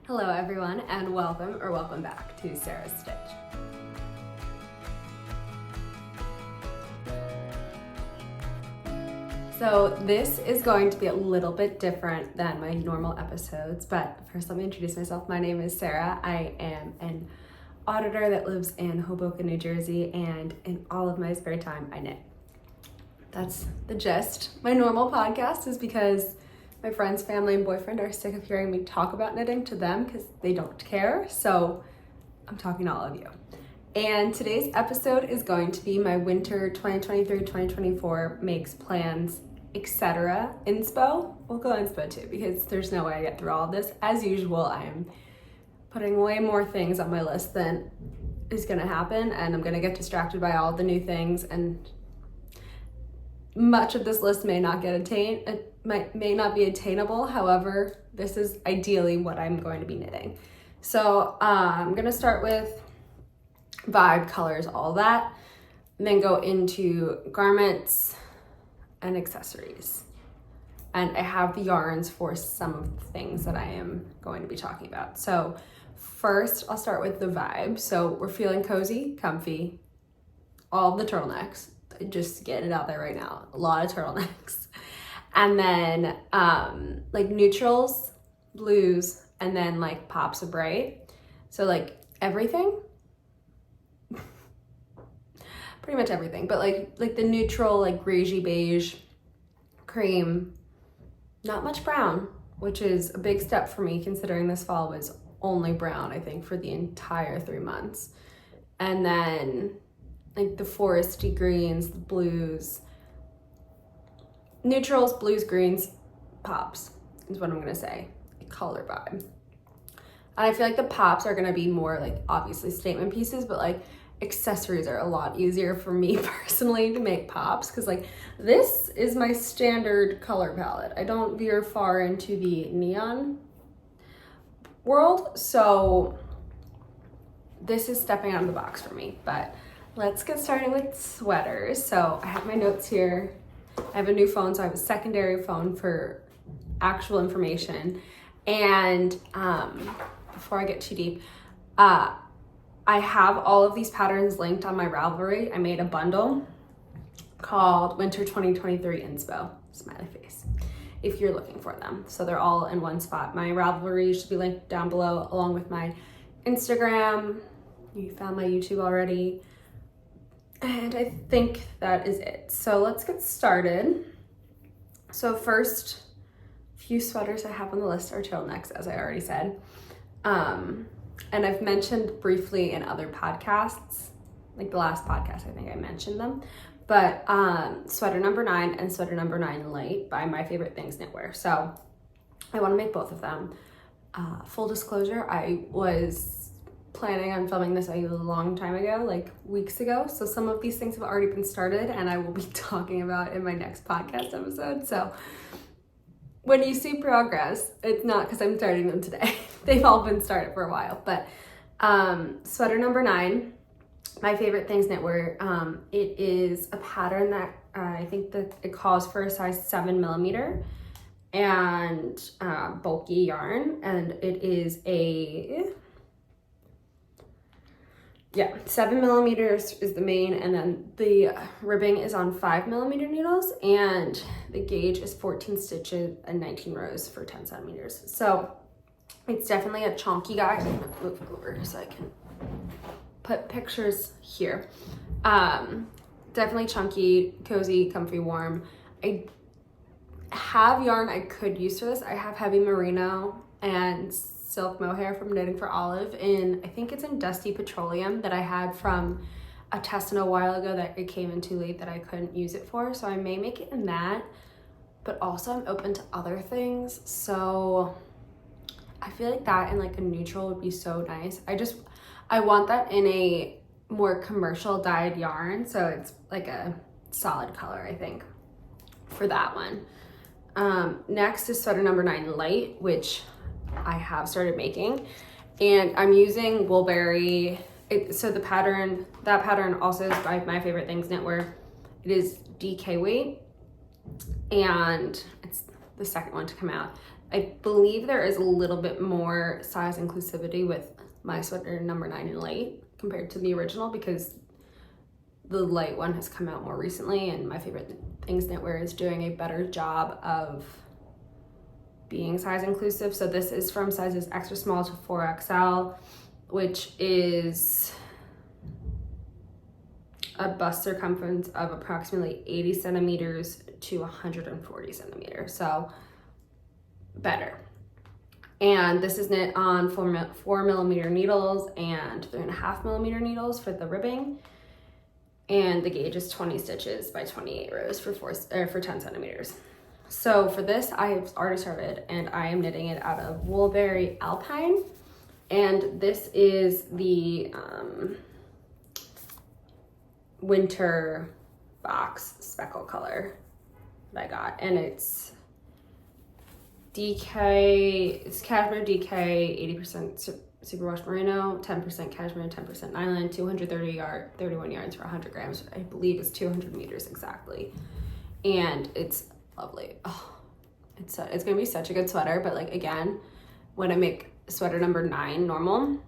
Hello everyone, and welcome back to Sarah's Stitch. So this is going to be a little bit different than my normal episodes, but first let me introduce myself. My name is Sarah. I am an auditor that lives in Hoboken, New Jersey, and in all of my spare time, I knit. That's the gist. My normal podcast is because my friends, family, and boyfriend are sick of hearing me talk about knitting to them because they don't care. So I'm talking to all of you. And today's episode is going to be my winter 2023-2024 makes, plans, etc. Inspo. We'll go Inspo too because there's no way I get through all of this. As usual, I am putting way more things on my list than is going to happen, and I'm going to get distracted by all the new things, and much of this list may not may not be attainable. However, this is ideally what I'm going to be knitting. So I'm going to start with vibe, colors, all that, and then go into garments and accessories. And I have the yarns for some of the things that I am going to be talking about. So first, I'll start with the vibe. So we're feeling cozy, comfy, all of the turtlenecks. Just getting it out there right now. A lot of turtlenecks. And then like neutrals, blues, and then like pops of bright. So like everything. Pretty much everything. But like the neutral, like greigey beige, cream, not much brown, which is a big step for me considering this fall was only brown, I think, for the entire 3 months. And then like the foresty greens, the blues, neutrals, blues, greens, pops is what I'm gonna say, a color vibe. And I feel like the pops are gonna be more like obviously statement pieces, but like accessories are a lot easier for me personally to make pops because like this is my standard color palette. I don't veer far into the neon world, so this is stepping out of the box for me, but let's get started with sweaters. So I have my notes here. I have a new phone, so I have a secondary phone for actual information. And before I get too deep, I have all of these patterns linked on my Ravelry. I made a bundle called Winter 2023 Inspo, smiley face, if you're looking for them. So they're all in one spot. My Ravelry should be linked down below, along with my Instagram. You found my YouTube already. And I think that is it. So let's get started. So first few sweaters I have on the list are turtlenecks, as I already said. And I've mentioned briefly in other podcasts, like the last podcast, I think I mentioned them. But sweater number 9 and sweater number 9 light by My Favorite Things Knitwear. So I want to make both of them. Full disclosure, I was planning on filming this a long time ago, like weeks ago. So some of these things have already been started and I will be talking about in my next podcast episode. So when you see progress, it's not because I'm starting them today. They've all been started for a while. But sweater number 9, My Favorite Things Knitwear. It is a pattern that I think that it calls for a size 7mm and bulky yarn. And it is a 7mm is the main, and then the ribbing is on 5mm needles, and the gauge is 14 stitches and 19 rows for 10 centimeters. So it's definitely a chunky guy. I'm gonna move over so I can put pictures here. Definitely chunky, cozy, comfy, warm. I have yarn I could use for this. I have heavy merino and silk mohair from Knitting for Olive in, I think it's in Dusty Petroleum, that I had from a test in a while ago that it came in too late that I couldn't use it for. So I may make it in that, but also I'm open to other things. So I feel like that and like a neutral would be so nice. I want that in a more commercial dyed yarn. So it's like a solid color, I think, for that one. Next is sweater number 9 light, which I have started making, and I'm using Woolberry. So that pattern also is by My Favorite Things Knitwear. It is DK weight, and it's the second one to come out. I believe there is a little bit more size inclusivity with my sweater number 9 in light compared to the original, because the light one has come out more recently, and my favorite things knitwear is doing a better job of being size inclusive. So this is from sizes extra small to 4XL, which is a bust circumference of approximately 80 centimeters to 140 centimeters. So better. And this is knit on 4mm needles and 3.5mm needles for the ribbing. And the gauge is 20 stitches by 28 rows for 10 centimeters. So for this, I've already started, and I am knitting it out of Woolberry Alpine. And this is the winter box speckle color that I got. And it's DK, it's cashmere DK, 80% superwash merino, 10% cashmere, 10% nylon, 31 yards for 100 grams. I believe it's 200 meters exactly. And it's lovely. Oh, it's gonna be such a good sweater. But like, again, when I make sweater number 9 normal,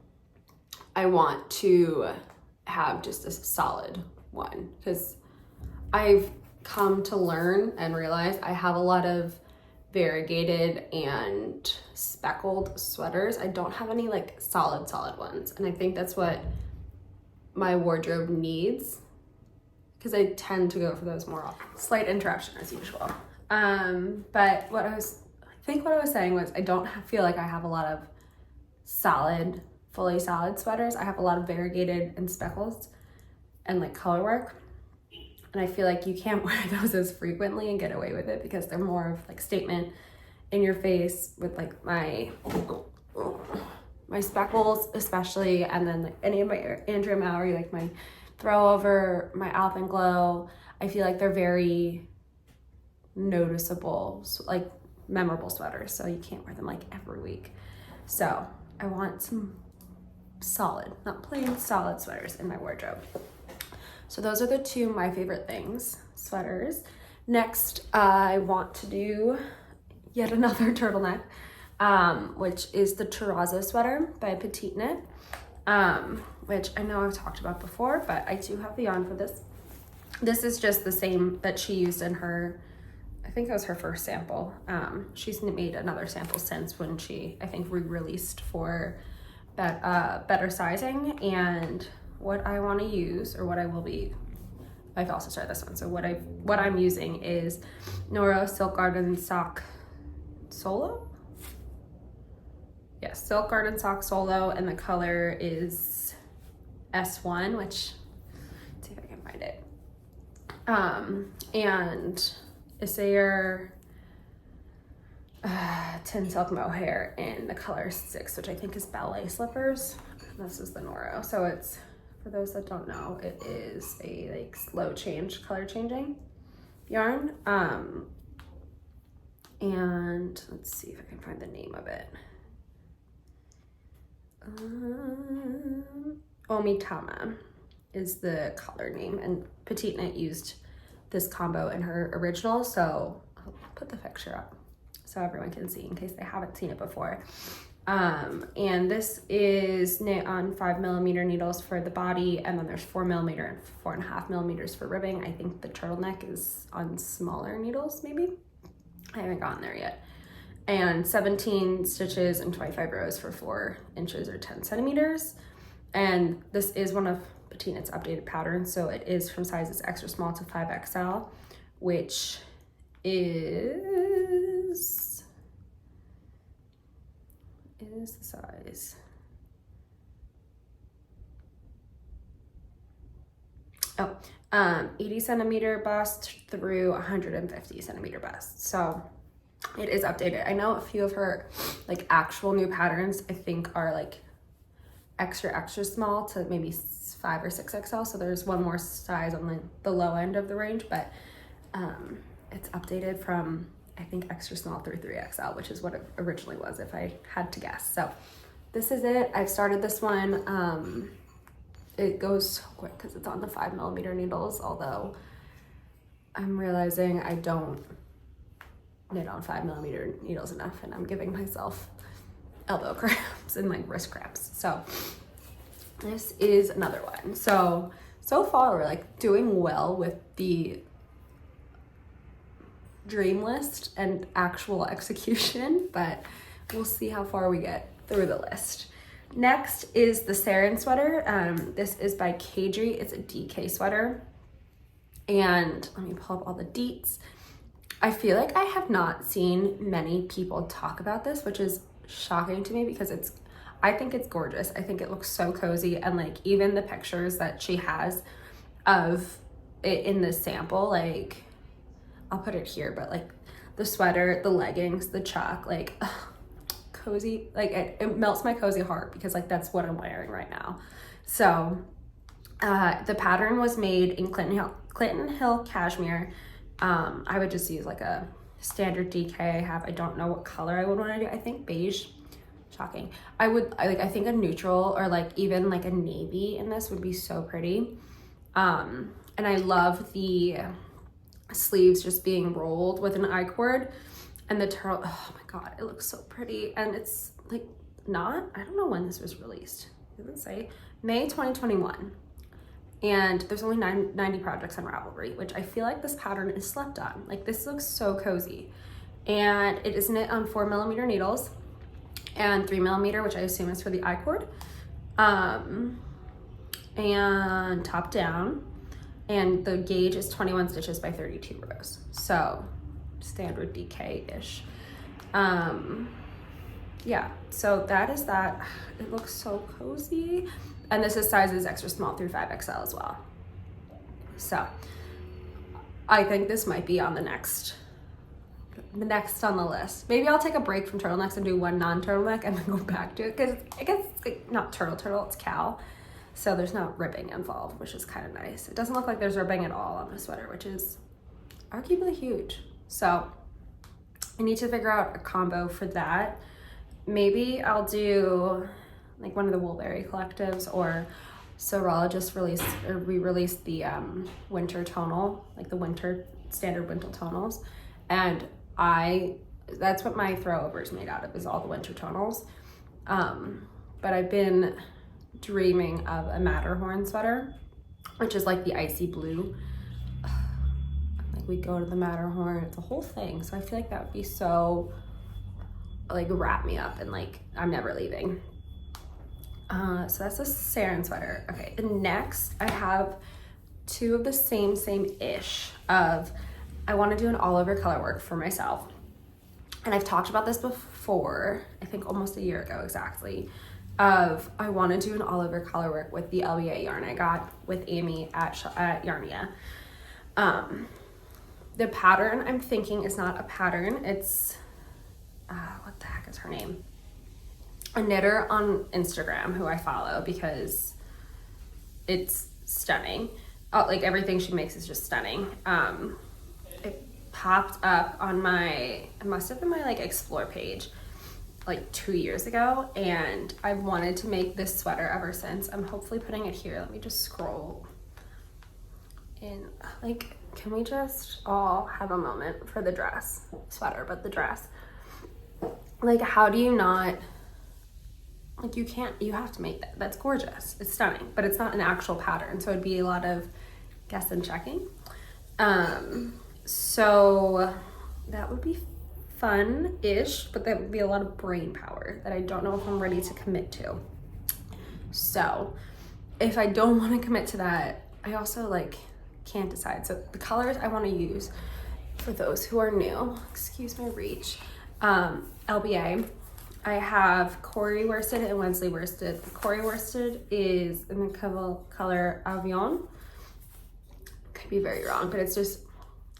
I want to have just a solid one, because I've come to learn and realize I have a lot of variegated and speckled sweaters. I don't have any like solid ones, and I think that's what my wardrobe needs, because I tend to go for those more often. Slight interruption as usual. But what I was saying was, I don't feel like I have a lot of fully solid sweaters. I have a lot of variegated and speckles and like color work. And I feel like you can't wear those as frequently and get away with it, because they're more of like statement in your face with like my speckles especially, and then like any of my Andrea Mowry, like my throw over, my Alpenglow. I feel like they're very noticeable, like memorable sweaters, so you can't wear them like every week. So I want some solid, not plain, solid sweaters in my wardrobe. So those are the two my favorite things, sweaters. Next, I want to do yet another turtleneck, which is the Terrazzo Sweater by Petite Knit, which I know I've talked about before, but I do have the yarn for this. This is just the same that she used in her, I think it was her first sample. She's made another sample since, when she, I think, re-released for better sizing. And what I want to use, or what I will be, I've also started this one. So what I'm using is Noro Silk Garden Sock Solo. Yes, Silk Garden Sock Solo, and the color is S1, which, let's see if I can find it. And Issayer Tin Silk Mohair in the color 6, which I think is ballet slippers. This is the Noro. So it's, for those that don't know, it is a like slow change, color changing yarn. And let's see if I can find the name of it. Omitama is the color name, and Petite Knit used this combo in her original, so I'll put the picture up so everyone can see in case they haven't seen it before. And this is knit on 5mm needles for the body, and then there's 4mm and 4.5mm for ribbing. I think the turtleneck is on smaller needles, maybe. I haven't gotten there yet. And 17 stitches and 25 rows for 4 inches or 10 centimeters. And this is one of Petite Knit's updated patterns, so it is from sizes extra small to 5XL, which is the size. 80 centimeter bust through 150 centimeter bust. So it is updated. I know a few of her like actual new patterns, I think, are like extra small to maybe 5 or 6XL. So there's one more size on the low end of the range, but it's updated from, I think, extra small through 3XL, which is what it originally was, if I had to guess. So this is it. I've started this one. It goes so quick because it's on the 5mm needles, although I'm realizing I don't knit on 5mm needles enough, and I'm giving myself elbow cramps and like wrist cramps. So this is another one. So far we're like doing well with the dream list and actual execution, but we'll see how far we get through the list. Next is the Serein Sweater. This is by Kadri. It's a DK sweater. And let me pull up all the deets. I feel like I have not seen many people talk about this, which is shocking to me because I think it's gorgeous. I think it looks so cozy, and like even the pictures that she has of it in the sample, like I'll put it here, but like the sweater, the leggings, the chuck, like cozy, like it melts my cozy heart because like that's what I'm wearing right now. So the pattern was made in Clinton Hill cashmere. I would just use like a standard DK I have. I don't know what color I would want to do. I think beige. Shocking. I think a neutral or like even like a navy in this would be so pretty. And I love the sleeves just being rolled with an I-cord, and the turtle. Oh my god, it looks so pretty. And it's like I don't know when this was released. It doesn't say. May 2021. And there's only 90 projects on Ravelry, which I feel like this pattern is slept on. Like this looks so cozy. And it is knit on 4mm needles and 3mm, which I assume is for the I-cord. And top down. And the gauge is 21 stitches by 32 rows. So standard DK-ish. Yeah, so that is that. It looks so cozy. And this is sizes extra small through 5XL as well. So I think this might be on the next on the list. Maybe I'll take a break from turtlenecks and do one non-turtleneck and then go back to it, because I guess it's not turtle, it's cow. So there's no ribbing involved, which is kind of nice. It doesn't look like there's ribbing at all on the sweater, which is arguably huge. So I need to figure out a combo for that. Maybe I'll do like one of the Woolberry collectives, or Sorella just re-released the winter tonal, like the standard winter tonals. And that's what my throwover is made out of, is all the winter tonals. But I've been dreaming of a Matterhorn sweater, which is like the icy blue. Like we go to the Matterhorn, it's a whole thing. So I feel like that would be so, like wrap me up and like I'm never leaving. So that's a Serein sweater. Okay, and next I have two of the same-ish of, I want to do an all over color work for myself. And I've talked about this before, I think almost a year ago exactly, of I want to do an all over color work with the LBA yarn I got with Amy at Yarnia. The pattern I'm thinking is not a pattern, it's, what the heck is her name? A knitter on Instagram who I follow because it's stunning. Like everything she makes is just stunning. It popped up on it must have been my like explore page like 2 years ago, and I've wanted to make this sweater ever since. I'm hopefully putting it here. Let me just scroll in. Like, can we just all have a moment for the sweater, but the dress. Like, how do you not, like you have to make that. That's gorgeous. It's stunning, but it's not an actual pattern. So it'd be a lot of guess and checking. So that would be fun-ish, but that would be a lot of brain power that I don't know if I'm ready to commit to. So if I don't want to commit to that, I also like can't decide. So the colors I want to use, for those who are new, excuse my reach, LBA, I have Corey worsted and Wensley worsted. The Corey worsted is in the color Avion. Could be very wrong, but it's just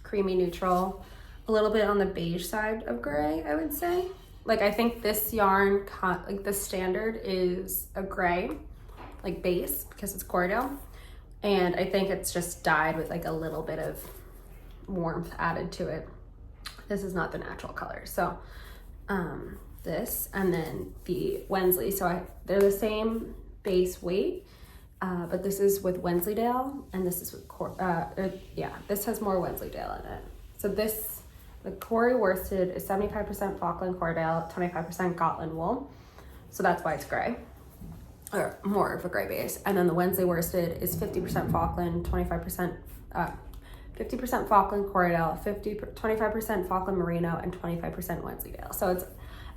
creamy neutral, a little bit on the beige side of gray, I would say. Like, I think this yarn, like the standard is a gray, like base, because it's Corriedale. And I think it's just dyed with like a little bit of warmth added to it. This is not the natural color. So this, and then the Wensley. So they're the same base weight, but this is with Wensleydale, and this is with, this has more Wensleydale in it. So this The Corey worsted is 75% Falkland Cordell, 25% Gotland wool. So that's why it's gray, or more of a gray base. And then the Wednesday worsted is 50% Falkland, 50% Falkland Cordell, 25% Falkland Merino, and 25% Wensleydale. So it's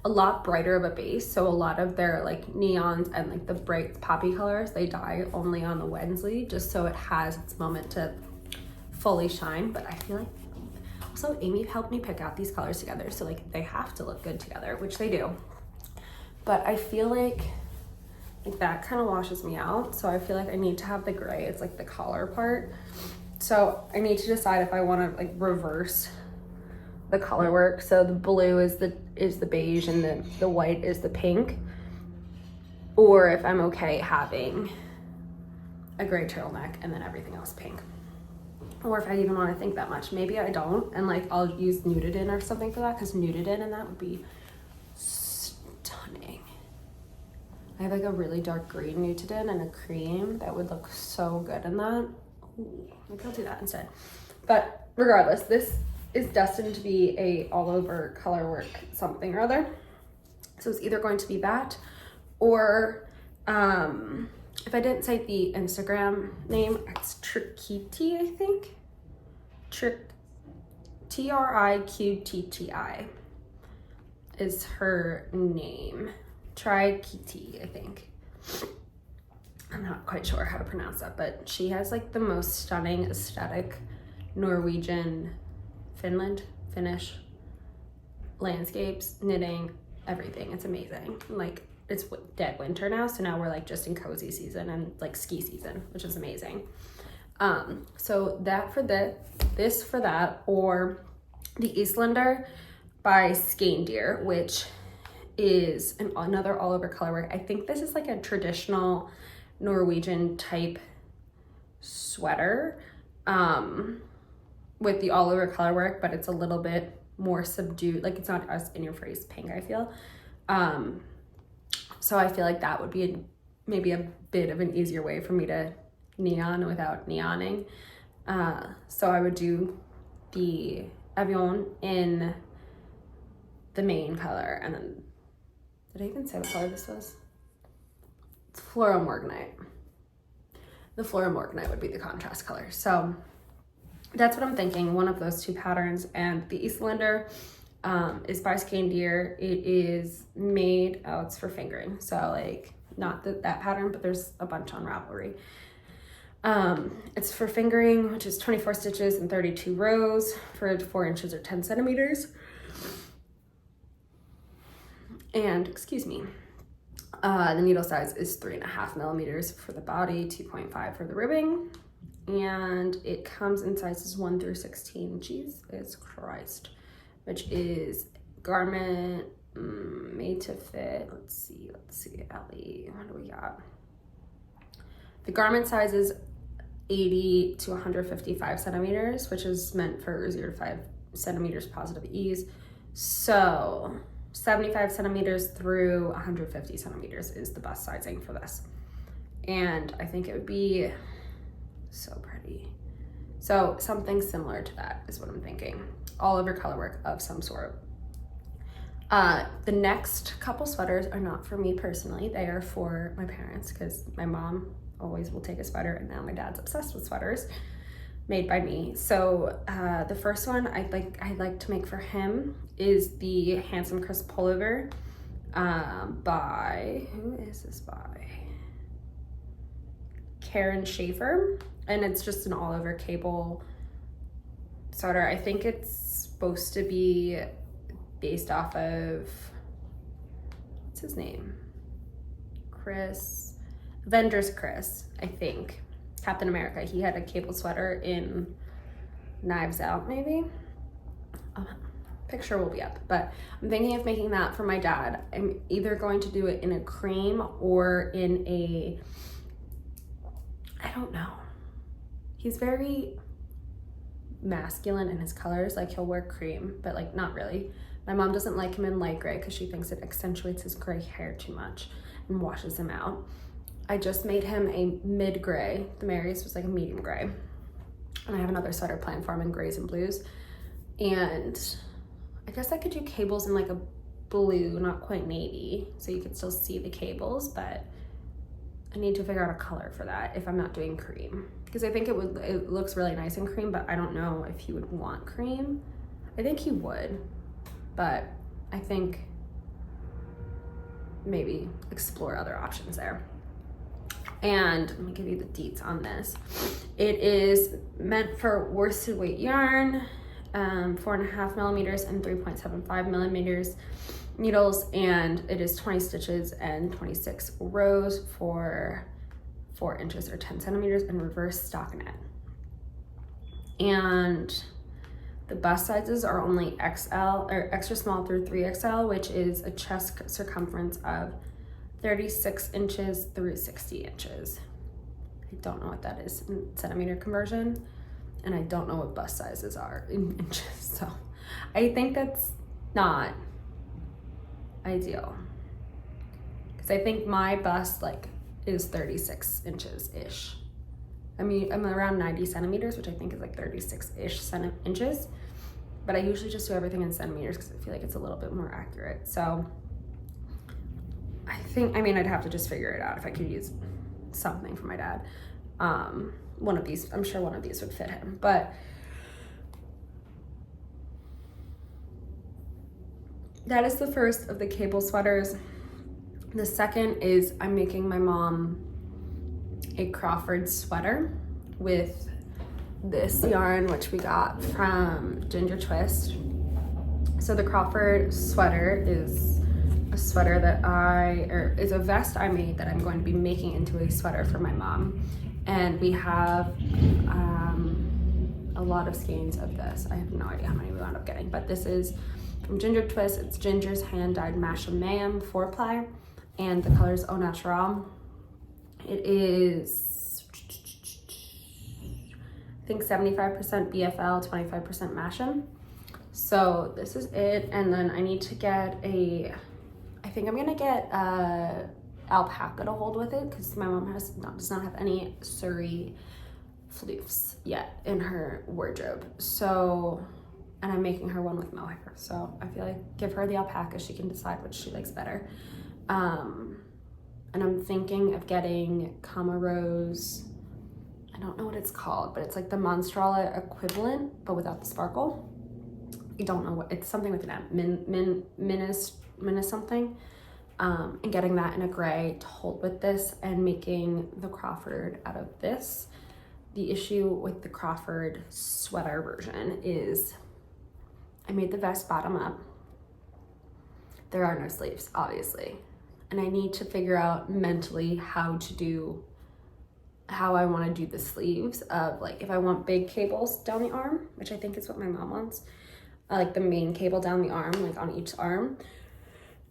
a lot brighter of a base. So a lot of their like neons and like the bright poppy colors, they dye only on the Wensley, just so it has its moment to fully shine. But I feel like also Amy helped me pick out these colors together, so like they have to look good together, which they do. But I feel like that kind of washes me out. So I feel like I need to have the gray. It's like the collar part. So I need to decide if I want to like reverse the color work. So the blue is the beige and the white is the pink. Or if I'm okay having a gray turtleneck and then everything else pink. Or if I even want to think that much. Maybe I don't, and like I'll use Nudidin or something for that, because Nudidin and that would be stunning. I have like a really dark green Nudidin and a cream that would look so good in that. Ooh, maybe I'll do that instead. But regardless, this is destined to be a all over color work something or other. So it's either going to be that, or if I didn't say the Instagram name, it's Triquiti, I think. Triqutti is her name. Triquiti, I think. I'm not quite sure how to pronounce that, but she has like the most stunning aesthetic Norwegian, Finnish landscapes, knitting, everything. It's amazing. Like it's dead winter now, so now we're like just in cozy season and like ski season, which is amazing. So that for this for that, or the Islander by Skandir, which is another all over color work. I think this is like a traditional Norwegian type sweater with the all over color work, but it's a little bit more subdued. Like it's not as in your face pink, I feel. So I feel like that would be maybe a bit of an easier way for me to neon without neoning. So I would do the Avion in the main color, and then, did I even say what color this was? It's Floral Morganite. The Floral Morganite would be the contrast color. So that's what I'm thinking, one of those two patterns. And the Islander is by Skandir. It is made, oh, it's for fingering. So like not that pattern, but there's a bunch on Ravelry. It's for fingering, which is 24 stitches and 32 rows for 4 inches or 10 centimeters. And excuse me, the needle size is 3.5 millimeters for the body, 2.5 for the ribbing. And it comes in sizes 1 through 16. Jesus Christ. Which is garment made to fit. Let's see, Ellie, what do we got? The garment size is 80 to 155 centimeters, which is meant for 0 to 5 centimeters positive ease. So 75 centimeters through 150 centimeters is the bust sizing for this. And I think it would be so pretty. So something similar to that is what I'm thinking. All over color work of some sort. The next couple sweaters are not for me personally. They are for my parents, because my mom always will take a sweater, and now my dad's obsessed with sweaters made by me. So the first one I'd like to make for him is the Handsome Crisp Pullover by, who is this by? Karen Schaefer, and it's just an all over cable sweater. I think it's supposed to be based off of, what's his name? Avengers Chris, I think. Captain America. He had a cable sweater in Knives Out, maybe? Picture will be up, but I'm thinking of making that for my dad. I'm either going to do it in a cream or in a, I don't know. He's very masculine in his colors. Like he'll wear cream, but like not really. My mom doesn't like him in light gray because she thinks it accentuates his gray hair too much and washes him out. I just made him a mid gray. The Mary's was like a medium gray. And I have another sweater planned for him in grays and blues. And I guess I could do cables in like a blue, not quite navy, so you could still see the cables, but I need to figure out a color for that if I'm not doing cream. Because I think it looks really nice in cream, but I don't know if he would want cream. I think he would, but I think maybe explore other options there. And let me give you the deets on this. It is meant for worsted weight yarn, 4.5 millimeters and 3.75 millimeters needles, and it is 20 stitches and 26 rows for 4 inches or 10 centimeters in reverse stockinette. And the bust sizes are only XL or extra small through 3XL, which is a chest circumference of 36 inches through 60 inches. I don't know what that is in centimeter conversion, and I don't know what bust sizes are in inches. So I think that's not ideal, because I think my bust like is 36 inches-ish. I mean, I'm around 90 centimeters, which I think is like 36-ish inches, but I usually just do everything in centimeters because I feel like it's a little bit more accurate. So I think, I mean, I'd have to just figure it out if I could use something for my dad. One of these, I'm sure one of these would fit him, but that is the first of the cable sweaters. The second is I'm making my mom a Crawford sweater with this yarn, which we got from Ginger Twist. So the Crawford sweater is a sweater that is a vest I made that I'm going to be making into a sweater for my mom. And we have a lot of skeins of this. I have no idea how many we wound up getting, but this is from Ginger Twist. It's Ginger's hand-dyed Masha Mayhem 4-ply, and the color is Au Natural. It is, I think 75% BFL, 25% Masham. So this is it, and then I need to get I think I'm gonna get alpaca to hold with it, because my mom does not have any Surrey floofs yet in her wardrobe. So, and I'm making her one with mohair. So I feel like give her the alpaca, she can decide which she likes better. And I'm thinking of getting Camaro's, I don't know what it's called, but it's like the Monstrala equivalent, but without the sparkle. I don't know what, it's something with an M, Minas something. And getting that in a gray to hold with this and making the Crawford out of this. The issue with the Crawford sweater version is I made the vest bottom up. There are no sleeves, obviously. And I need to figure out mentally how I want to do the sleeves of, like, if I want big cables down the arm, which I think is what my mom wants, like the main cable down the arm, like on each arm.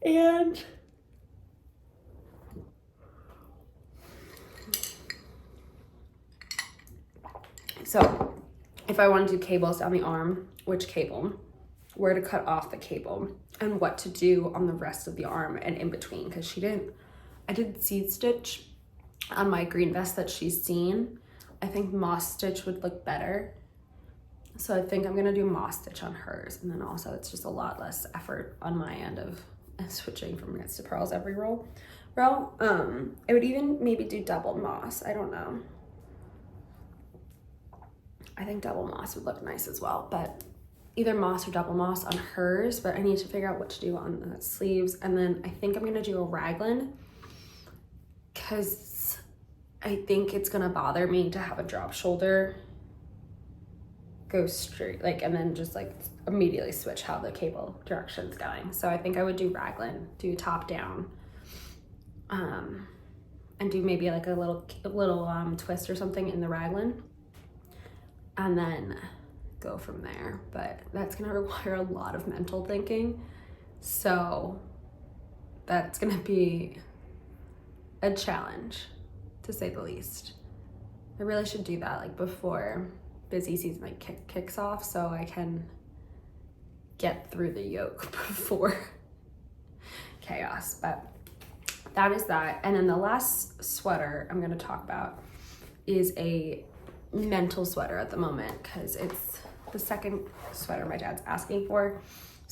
And so if I want to do cables down the arm, which cable, where to cut off the cable, and what to do on the rest of the arm and in between, because I did seed stitch on my green vest that she's seen. I think moss stitch would look better. So I think I'm gonna do moss stitch on hers, and then also it's just a lot less effort on my end of switching from knits to purls every row. I would even maybe do double moss, I don't know. I think double moss would look nice as well, but either moss or double moss on hers, but I need to figure out what to do on the sleeves. And then I think I'm gonna do a raglan, because I think it's gonna bother me to have a drop shoulder go straight, like, and then just like immediately switch how the cable direction's going. So I think I would do raglan, do top down, and do maybe like a little twist or something in the raglan, and then go from there. But that's gonna require a lot of mental thinking, so that's gonna be a challenge, to say the least. I really should do that like before busy season like kicks off, so I can get through the yoke before chaos. But that is that. And then the last sweater I'm gonna talk about is a mental sweater at the moment, because it's the second sweater my dad's asking for.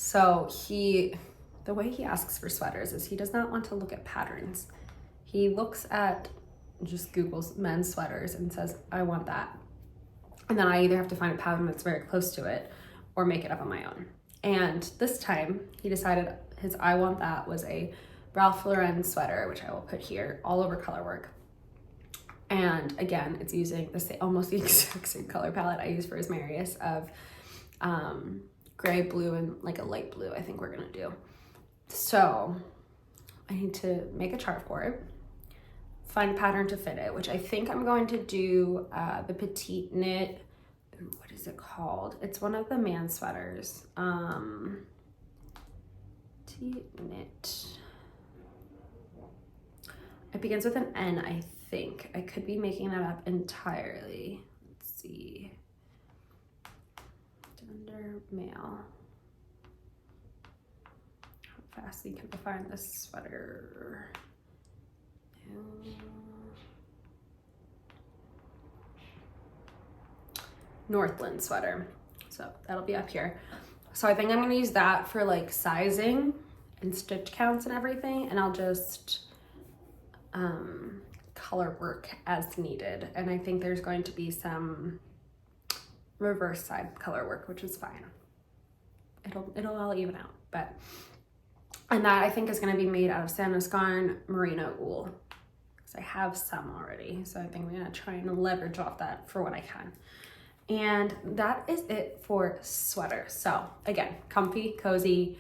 So the way he asks for sweaters is he does not want to look at patterns. He looks at, just Googles men's sweaters and says, I want that. And then I either have to find a pattern that's very close to it or make it up on my own. And this time he decided his I want that was a Ralph Lauren sweater, which I will put here, all over color work. And again, it's using almost the exact same color palette I use for his Marius of gray, blue, and like a light blue, I think we're gonna do. So I need to make a chart for it, find a pattern to fit it, which I think I'm going to do the petite knit. What is it called? It's one of the man sweaters. Petite knit. It begins with an N, I think. I could be making that up entirely. Let's see. Gender, male. How fast can I find this sweater? Northland sweater. So that'll be up here. So I think I'm gonna use that for like sizing and stitch counts and everything, and I'll just color work as needed. And I think there's going to be some reverse side color work, which is fine. It'll all even out. And that I think is going to be made out of Sandokan merino wool, because I have some already. So I think I'm going to try and leverage off that for what I can. And that is it for sweaters. So again, comfy, cozy,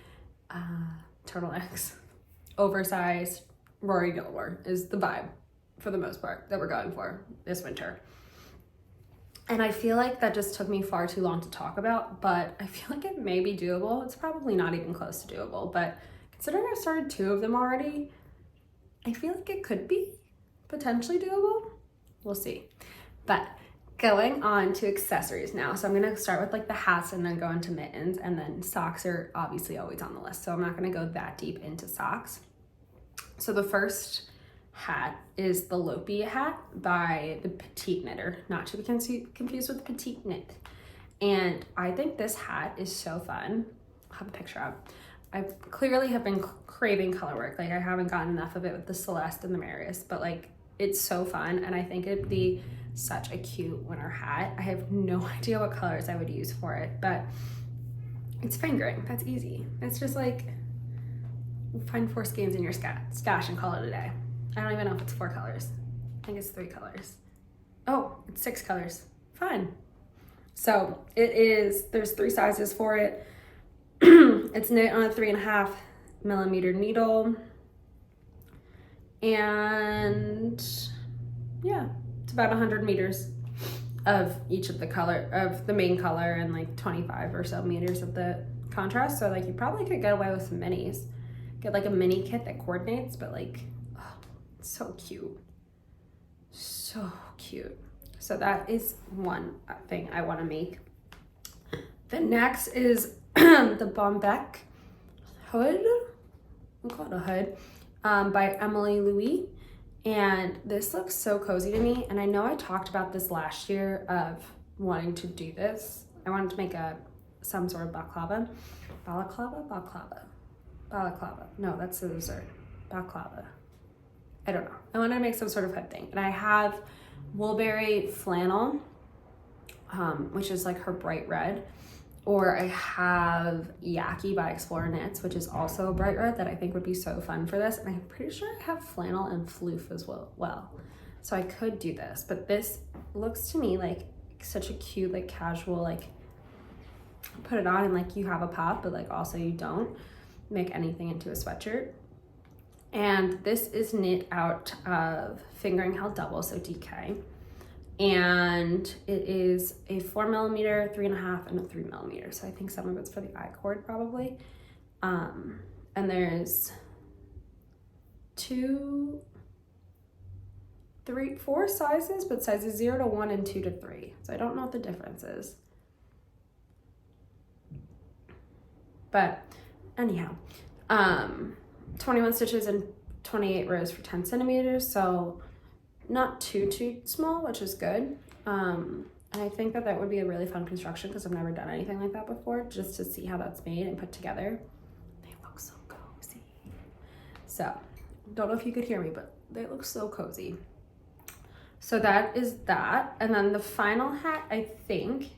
turtlenecks, oversized, Rory Gilmore is the vibe for the most part that we're going for this winter. And I feel like that just took me far too long to talk about, but I feel like it may be doable. It's probably not even close to doable, but considering I've started 2 of them already, I feel like it could be potentially doable. We'll see. But going on to accessories now. So I'm gonna start with like the hats and then go into mittens, and then socks are obviously always on the list. So I'm not gonna go that deep into socks. So the first hat is the Lopi Hat by the Petite Knitter, not to be confused with Petite Knit. And I think this hat is so fun. I'll have a picture up. I clearly have been craving color work. Like I haven't gotten enough of it with the Celeste and the Marius, but like it's so fun, and I think it'd be such a cute winter hat. I have no idea what colors I would use for it, but it's fingering. That's easy. It's just like find 4 skeins in your stash and call it a day. I don't even know if it's 4 colors. I think it's 3 colors. Oh, it's 6 colors. Fun. So there's 3 sizes for it. It's knit on a 3.5 millimeter needle. And yeah, it's about 100 meters of each of the main color, and like 25 or so meters of the contrast. So like you probably could get away with some minis. Get like a mini kit that coordinates, but like, oh, it's so cute. So cute. So that is one thing I want to make. The next is the Bonbec hood. We'll call it a hood, by Emily Louis. And this looks so cozy to me. And I know I talked about this last year of wanting to do this. I wanted to make some sort of balaclava. No, that's the dessert. Balaclava. I don't know. I want to make some sort of hood thing. And I have Woolberry flannel, which is like her bright red. Or I have Yaki by Explorer Knits, which is also a bright red that I think would be so fun for this. And I'm pretty sure I have flannel and floof as well. So I could do this, but this looks to me like such a cute, like casual, like put it on and like you have a pop, but like also you don't make anything into a sweatshirt. And this is knit out of Fingering Held Double, so DK. And it is a 4 millimeter, 3.5, and a 3 millimeter. So I think some of it's for the I-cord probably. And there's 4 sizes, but sizes 0 to 1 and 2 to 3. So I don't know what the difference is. But anyhow, 21 stitches and 28 rows for 10 centimeters. So not too small, which is good. And I think that that would be a really fun construction because I've never done anything like that before, just to see how that's made and put together. They look so cozy. So, don't know if you could hear me, but they look so cozy. So that is that. And then the final hat, I think,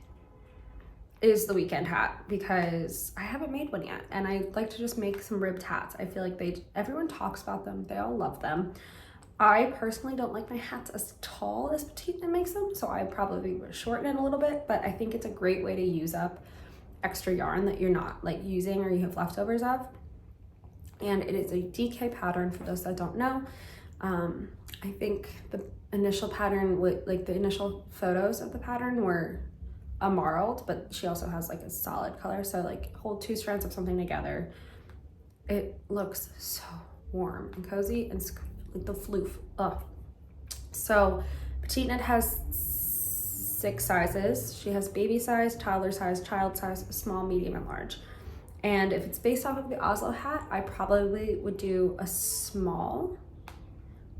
is the weekend hat because I haven't made one yet. And I'd like to just make some ribbed hats. I feel like everyone talks about them. They all love them. I personally don't like my hats as tall as Petite makes them, so I probably would shorten it a little bit, but I think it's a great way to use up extra yarn that you're not like using or you have leftovers of. And it is a DK pattern for those that don't know. I think the initial pattern, like the initial photos of the pattern were a marled, but she also has like a solid color. So like hold 2 strands of something together. It looks so warm and cozy and like the floof. Ugh. So Petite Knit has 6 sizes. She has baby size, toddler size, child size, small, medium, and large. And if it's based off of the Aslaug hat, I probably would do a small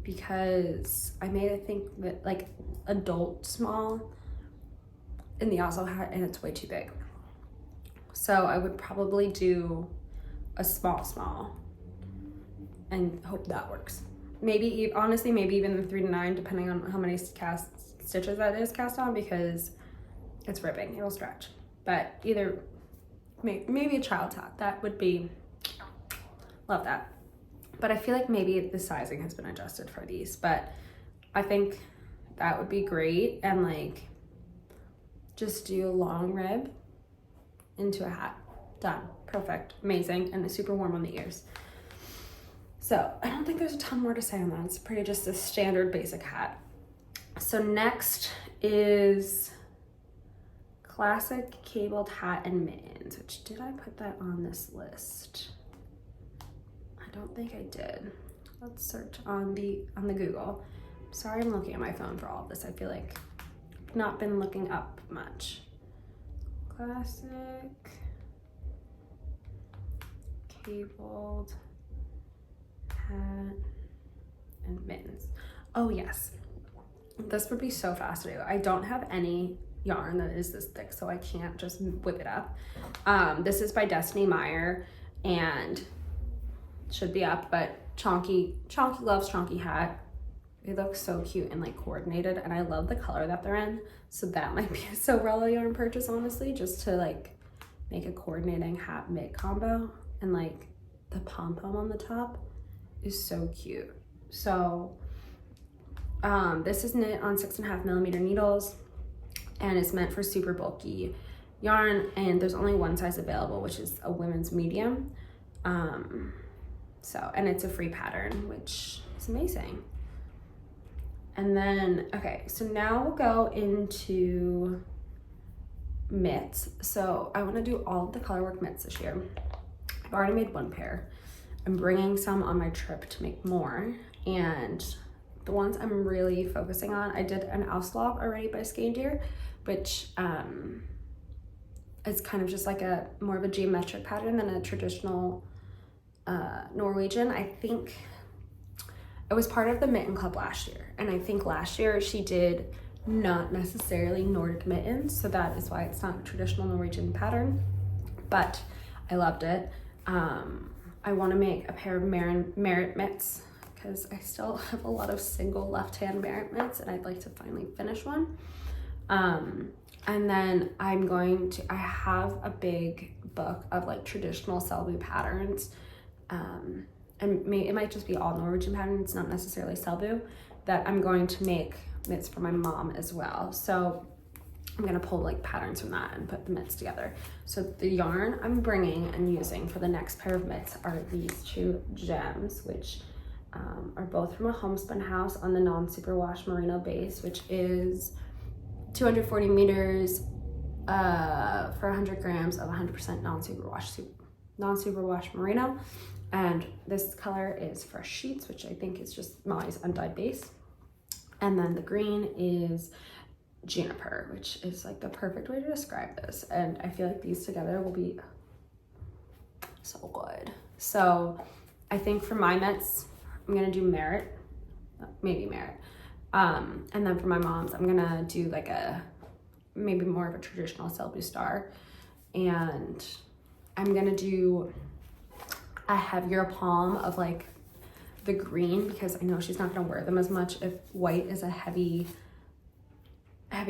because I made, I think, that like adult small in the Aslaug hat and it's way too big. So I would probably do a small and hope that works. Maybe, honestly, maybe even the 3 to 9, depending on how many stitches that is cast on, because it's ripping, it'll stretch. But either, maybe a child's hat, that would be, love that. But I feel like maybe the sizing has been adjusted for these, but I think that would be great. And like, just do a long rib into a hat, done, perfect, amazing, and it's super warm on the ears. So I don't think there's a ton more to say on that. It's pretty just a standard basic hat. So next is classic cabled hat and mittens, which did I put that on this list? I don't think I did. Let's search on the Google. Sorry, I'm looking at my phone for all of this. I feel like I've not been looking up much. Classic cabled hat and mittens. Oh yes, this would be so fast to do. I don't have any yarn that is this thick, so I can't just whip it up. This is by Destiny Meyer and should be up, but Chonky loves Chonky hat. They look so cute and like coordinated, and I love the color that they're in, so that might be a Serein yarn purchase, honestly, just to like make a coordinating hat mid combo. And like the pom-pom on the top is so cute. So this is knit on 6.5mm needles and it's meant for super bulky yarn, and there's only one size available, which is a women's medium. And it's a free pattern, which is amazing. And then, okay, so now we'll go into mitts. So I want to do all of the colorwork mitts this year. I've already made 1 pair. I'm bringing some on my trip to make more, and the ones I'm really focusing on, I did an Aslaug already by Skandir, which is kind of just like a more of a geometric pattern than a traditional Norwegian. I think it was part of the mitten club last year, and I think last year she did not necessarily Nordic mittens, so that is why it's not a traditional Norwegian pattern, but I loved it. I want to make a pair of Marit mitts because I still have a lot of single left-hand Marit mitts, and I'd like to finally finish one. And then I have a big book of like traditional Selbu patterns, and it might just be all Norwegian patterns, not necessarily Selbu, that I'm going to make mitts for my mom as well. So I'm gonna pull like patterns from that and put the mitts together. So the yarn I'm bringing and using for the next pair of mitts are these 2 gems, which are both from a homespun house on the non-superwash merino base, which is 240 meters for 100 grams of 100% non-superwash merino. And this color is Fresh Sheets, which I think is just Molly's undyed base. And then the green is Juniper, which is like the perfect way to describe this. And I feel like these together will be so good. So I think for my mitts, I'm gonna do Marit, maybe Marit. And then for my mom's, I'm gonna do like a maybe more of a traditional Selby star. And I'm gonna do a heavier palm of like the green, because I know she's not gonna wear them as much if white is a heavy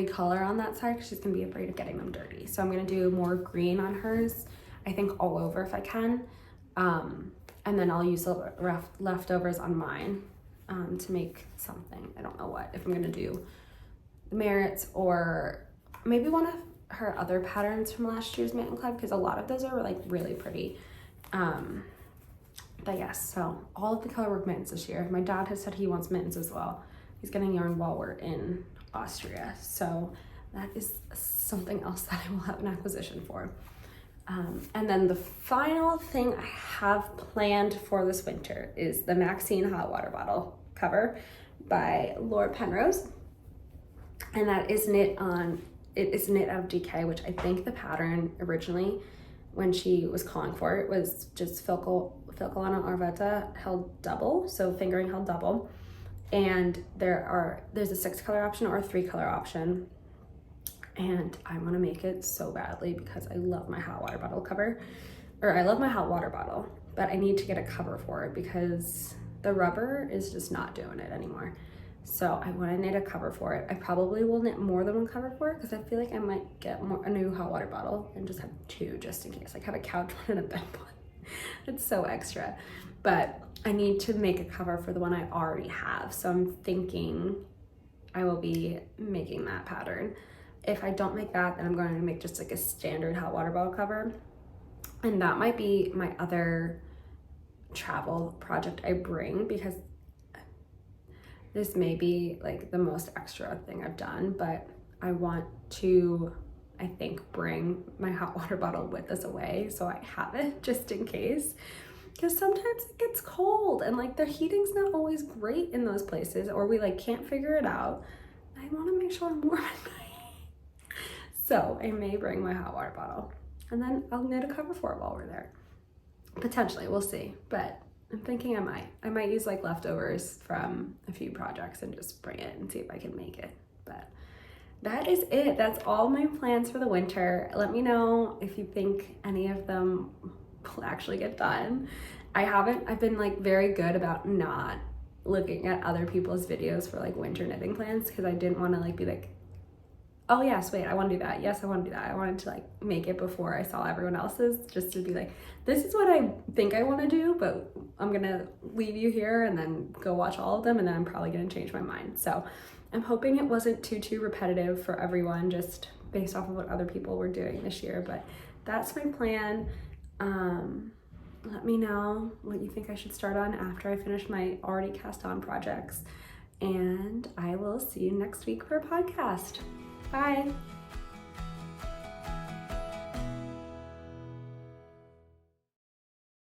color on that side, because she's gonna be afraid of getting them dirty. So I'm gonna do more green on hers, I think all over if I can. And then I'll use the leftovers on mine to make something. I don't know what, if I'm gonna do the Marit's or maybe one of her other patterns from last year's Mitten Club, because a lot of those are like really pretty. But yes, so all of the colorwork mittens this year. My dad has said he wants mittens as well. He's getting yarn while we're in Austria. So that is something else that I will have an acquisition for. And then the final thing I have planned for this winter is the Maxine hot water bottle cover by Laura Penrose. And that is knit out of DK, which I think the pattern originally, when she was calling for it, was just Filcolana Arvetta held double, so fingering held double. And there's a 6 color option or a 3 color option. And I want to make it so badly because I love my hot water bottle cover, or I love my hot water bottle, but I need to get a cover for it because the rubber is just not doing it anymore. So I want to knit a cover for it. I probably will knit more than one cover for it because I feel like I might get a new hot water bottle and just have 2 just in case. Like have a couch one and a bed one. It's so extra. But I need to make a cover for the one I already have. So I'm thinking I will be making that pattern. If I don't make that, then I'm going to make just like a standard hot water bottle cover. And that might be my other travel project I bring, because this may be like the most extra thing I've done, but I want to, I think, bring my hot water bottle with us away so I have it just in case. Because sometimes it gets cold and like the heating's not always great in those places, or we like can't figure it out. I want to make sure I'm warm at night. So I may bring my hot water bottle and then I'll knit a cover for it while we're there. Potentially, we'll see, but I'm thinking I might use like leftovers from a few projects and just bring it and see if I can make it. But that is it. That's all my plans for the winter. Let me know if you think any of them will actually get done. I've been like very good about not looking at other people's videos for like winter knitting plans, because I didn't want to like be like, oh yes, wait, I want to do that. Yes, I want to do that. I wanted to like make it before I saw everyone else's, just to be like, this is what I think I want to do, but I'm gonna leave you here and then go watch all of them, and then I'm probably gonna change my mind. So I'm hoping it wasn't too repetitive for everyone, just based off of what other people were doing this year. But that's my plan. Let me know what you think I should start on after I finish my already cast on projects, and I will see you next week for a podcast. Bye.